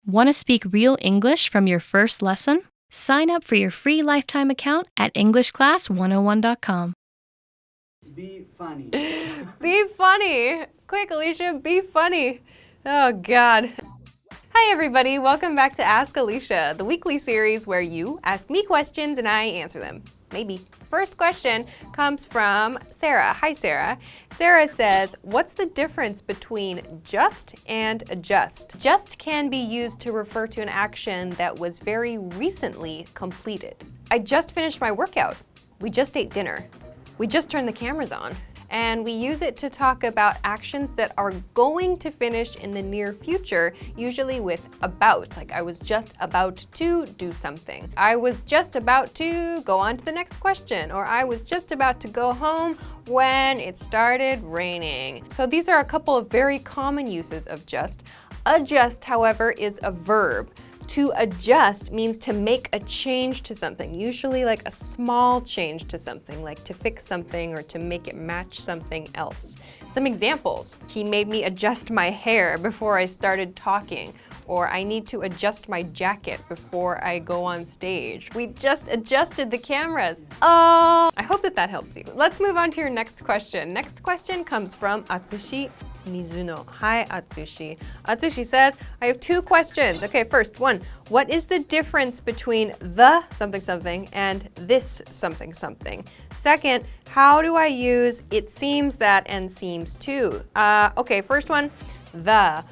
Want to speak real English from your first lesson? Sign up for your free lifetime account at EnglishClass101.com. Be funny. Be funny. Quick, Alicia, be funny. Oh, God. Hi, everybody. Welcome back to Ask Alisha, the weekly series where you ask me questions and I answer them. Maybe. First question comes from Sarah. Hi, Sarah. Sarah says, what's the difference between just and adjust? Just can be used to refer to an action that was very recently completed. I just finished my workout. We just ate dinner. We just turned the cameras on. And we use it to talk about actions that are going to finish in the near future, usually with about, like I was just about to do something. I was just about to go on to the next question, or I was just about to go home when it started raining. So these are a couple of very common uses of just. Adjust, however, is a verb. To adjust means to make a change to something, usually like a small change to something, like to fix something or to make it match something else. Some examples: he made me adjust my hair before I started talking, or I need to adjust my jacket before I go on stage. We just adjusted the cameras. Oh, I hope that helps you. Let's move on to your next question. Next question comes from Atsushi Mizuno. Hi, Atsushi. Atsushi says, I have two questions. Okay, first one, what is the difference between the something something and this something something? Second, how do I use it seems that and seems to? Okay, first one, the.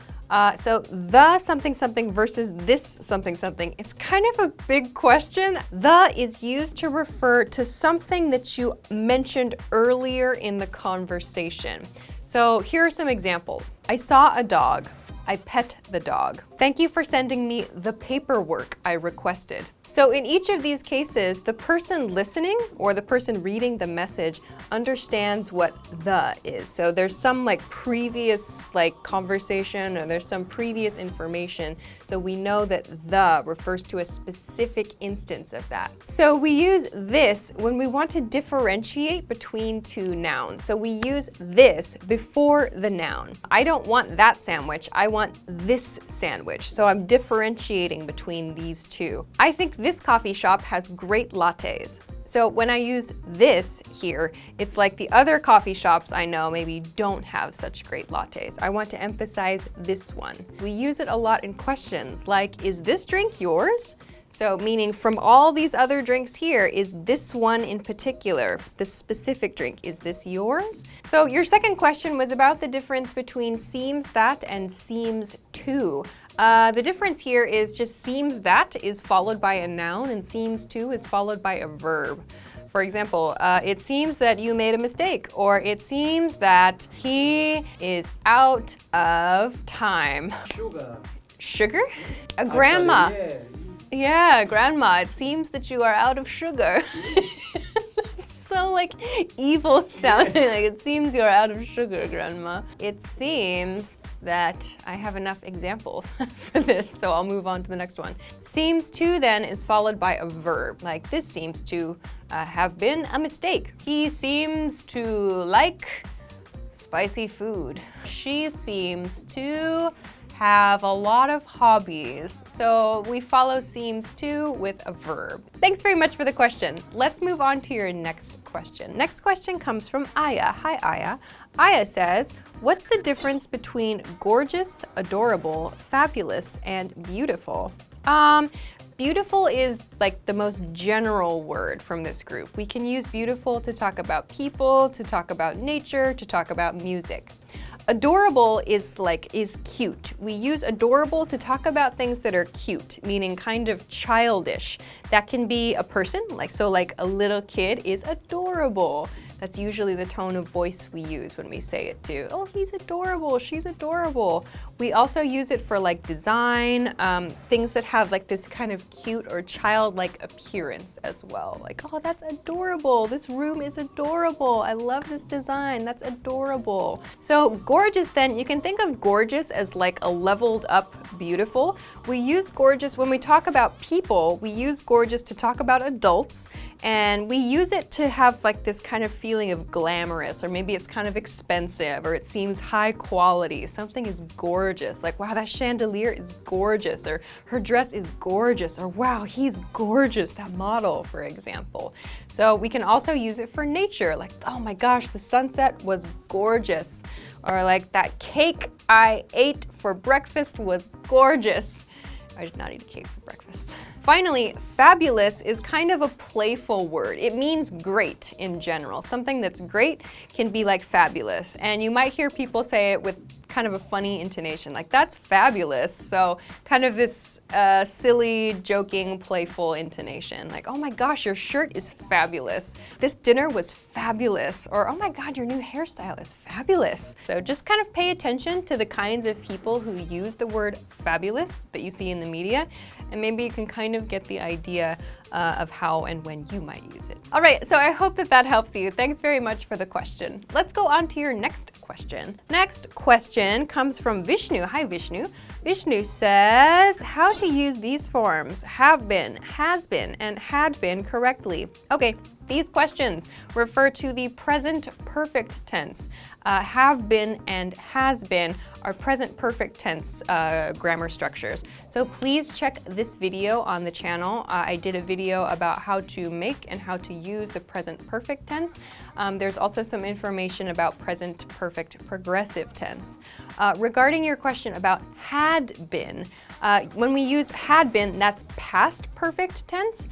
So the something something versus this something something, it's kind of a big question. The is used to refer to something that you mentioned earlier in the conversation. So here are some examples. I saw a dog. I pet the dog. Thank you for sending me the paperwork I requested. So in each of these cases, the person listening or the person reading the message understands what the is. So there's some like previous conversation, or there's some previous information. So we know that the refers to a specific instance of that. So we use this when we want to differentiate between two nouns. So we use this before the noun. I don't want that sandwich, I want this sandwich. So I'm differentiating between these two. I think this coffee shop has great lattes. So when I use this here, it's like the other coffee shops I know maybe don't have such great lattes. I want to emphasize this one. We use it a lot in questions like, is this drink yours? So meaning from all these other drinks here, is this one in particular, this specific drink, is this yours? So your second question was about the difference between seems that and seems to. The difference here is just seems that is followed by a noun and seems to is followed by a verb. For example, it seems that you made a mistake, or it seems that he is out of time. Sugar. Sugar? A grandma. Actually, Yeah, grandma, it seems that you are out of sugar. It's so like evil sounding, like it seems you're out of sugar, grandma. It seems that I have enough examples for this, so I'll move on to the next one. Seems to then is followed by a verb, like this seems to have been a mistake. He seems to like spicy food. She seems to have a lot of hobbies. So we follow seems to with a verb. Thanks very much for the question. Let's move on to your next question. Next question comes from Aya. Hi, Aya. Aya says, what's the difference between gorgeous, adorable, fabulous, and beautiful? Beautiful is like the most general word from this group. We can use beautiful to talk about people, to talk about nature, to talk about music. Adorable is cute. We use adorable to talk about things that are cute, meaning kind of childish. That can be a person, like a little kid is adorable. That's usually the tone of voice we use when we say it too. Oh, he's adorable, she's adorable. We also use it for like design, things that have like this kind of cute or childlike appearance as well. Like, oh, that's adorable. This room is adorable. I love this design. That's adorable. So gorgeous then, you can think of gorgeous as like a leveled up beautiful. We use gorgeous when we talk about people. We use gorgeous to talk about adults, and we use it to have like this kind of feeling of glamorous, or maybe it's kind of expensive, or it seems high quality. Something is gorgeous, like wow, that chandelier is gorgeous, or her dress is gorgeous, or wow, he's gorgeous, that model, for example. So we can also use it for nature, like oh my gosh, the sunset was gorgeous, or like that cake I ate for breakfast was gorgeous. I did not eat a cake for breakfast. Finally, fabulous is kind of a playful word. It means great in general. Something that's great can be like fabulous. And you might hear people say it with kind of a funny intonation, like that's fabulous. So kind of this silly, joking, playful intonation, like oh my gosh, your shirt is fabulous. This dinner was fabulous. Or oh my God, your new hairstyle is fabulous. So just kind of pay attention to the kinds of people who use the word fabulous that you see in the media, and maybe you can kind of get the idea of how and when you might use it. All right, so I hope that that helps you. Thanks very much for the question. Let's go on to your next question. Next question comes from Vishnu. Hi, Vishnu. Vishnu says, how to use these forms, have been, has been, and had been correctly. Okay, these questions refer to the present perfect tense. Have been and has been are present perfect tense grammar structures. So please check this video on the channel. I did a video about how to make and how to use the present perfect tense. There's also some information about present perfect progressive tense. Regarding your question about had been, when we use had been, that's past perfect tense.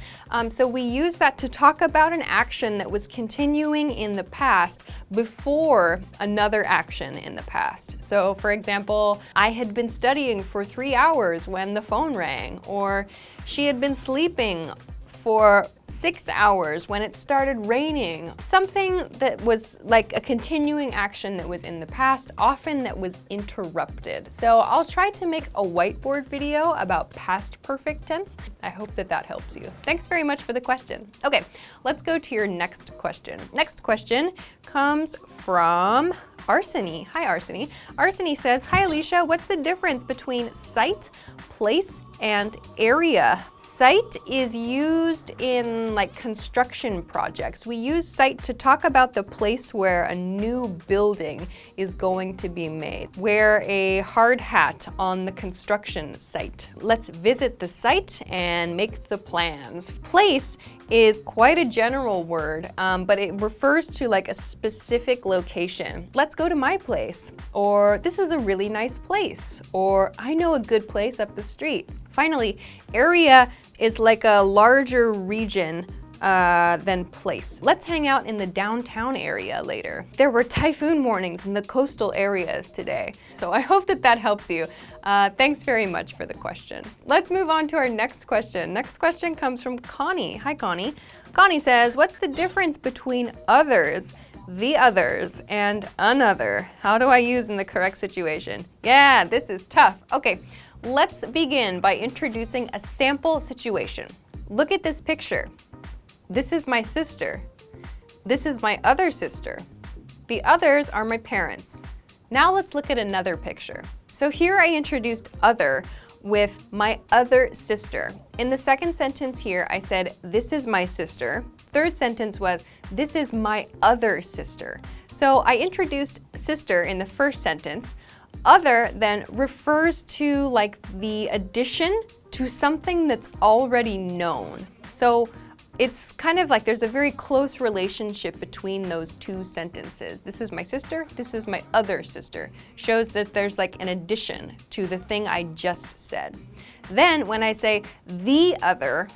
So we use that to talk about an action that was continuing in the past before another action in the past. So for example, I had been studying for 3 hours when the phone rang, or she had been sleeping for 6 hours when it started raining. Something that was like a continuing action that was in the past, often that was interrupted. So I'll try to make a whiteboard video about past perfect tense. I hope that that helps you. Thanks very much for the question. Okay, let's go to your next question. Next question comes from Arseny. Hi, Arseny. Arseny says, hi, Alisha, what's the difference between site, place, and area? Site is used in like construction projects. We use site to talk about the place where a new building is going to be made. Wear a hard hat on the construction site. Let's visit the site and make the plans. Place is quite a general word, but it refers to like a specific location. Let's go to my place, or this is a really nice place, or I know a good place up the street. Finally, area is like a larger region than place. Let's hang out in the downtown area later. There were typhoon warnings in the coastal areas today. So I hope that that helps you. Thanks very much for the question. Let's move on to our next question. Next question comes from Connie. Hi, Connie. Connie says, what's the difference between others, the others, and another? How do I use in the correct situation? Yeah, this is tough. Okay, let's begin by introducing a sample situation. Look at this picture. This is my sister. This is my other sister. The others are my parents. Now let's look at another picture. So here I introduced other with my other sister. In the second sentence here, I said, this is my sister. Third sentence was, this is my other sister. So I introduced sister in the first sentence. Other then refers to like the addition to something that's already known. So it's kind of like there's a very close relationship between those two sentences. This is my sister, this is my other sister. Shows that there's like an addition to the thing I just said. Then when I say the other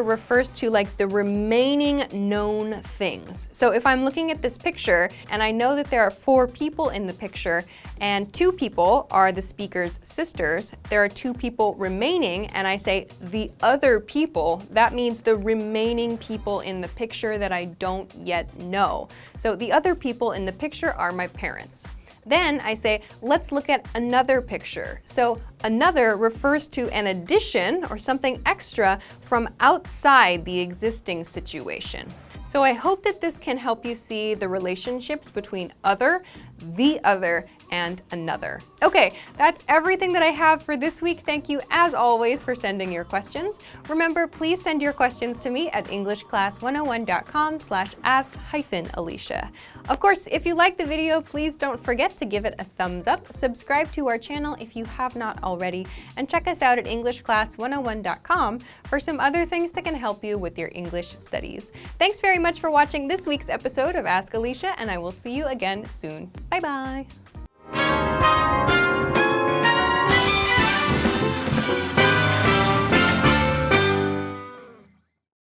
refers to like the remaining known things. So if I'm looking at this picture and I know that there are 4 people in the picture and 2 people are the speaker's sisters, there are 2 people remaining, and I say the other people, that means the remaining people in the picture that I don't yet know. So the other people in the picture are my parents. Then I say, let's look at another picture. So another refers to an addition or something extra from outside the existing situation. So I hope that this can help you see the relationships between other, the other, and another. Okay, that's everything that I have for this week. Thank you, as always, for sending your questions. Remember, please send your questions to me at englishclass101.com/ask-Alisha. Of course, if you liked the video, please don't forget to give it a thumbs up, subscribe to our channel if you have not already, and check us out at englishclass101.com for some other things that can help you with your English studies. Thanks very much for watching this week's episode of Ask Alisha, and I will see you again soon. Bye-bye.